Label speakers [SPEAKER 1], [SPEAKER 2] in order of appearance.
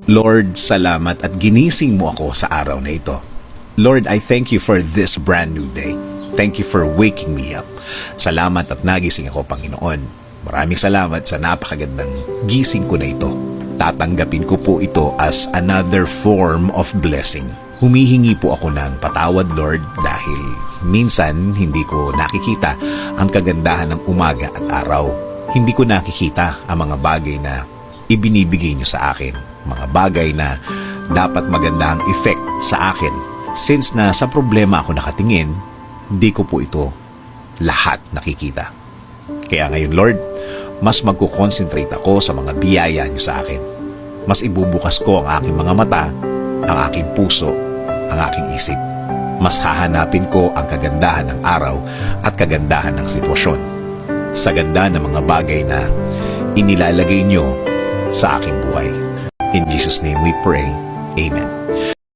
[SPEAKER 1] Lord, salamat at ginising mo ako sa araw na ito. Lord, I thank you for this brand new day. Thank you for waking me up. Salamat at nagising ako, Panginoon. Maraming salamat sa napakagandang gising ko na ito. Tatanggapin ko po ito as another form of blessing. Humihingi po ako ng patawad, Lord, dahil minsan hindi ko nakikita ang kagandahan ng umaga at araw. Hindi ko nakikita ang mga bagay na ibinibigay niyo sa akin. Mga bagay na dapat maganda ang effect sa akin. Since na sa problema ako nakatingin, hindi ko po ito lahat nakikita. Kaya ngayon, Lord, mas magkukonsentrate ako sa mga biyaya niyo sa akin. Mas ibubukas ko ang aking mga mata, ang aking puso, ang aking isip. Mas hahanapin ko ang kagandahan ng araw at kagandahan ng sitwasyon. Sa ganda ng mga bagay na inilalagay niyo sa aking buhay. In Jesus' name we pray. Amen.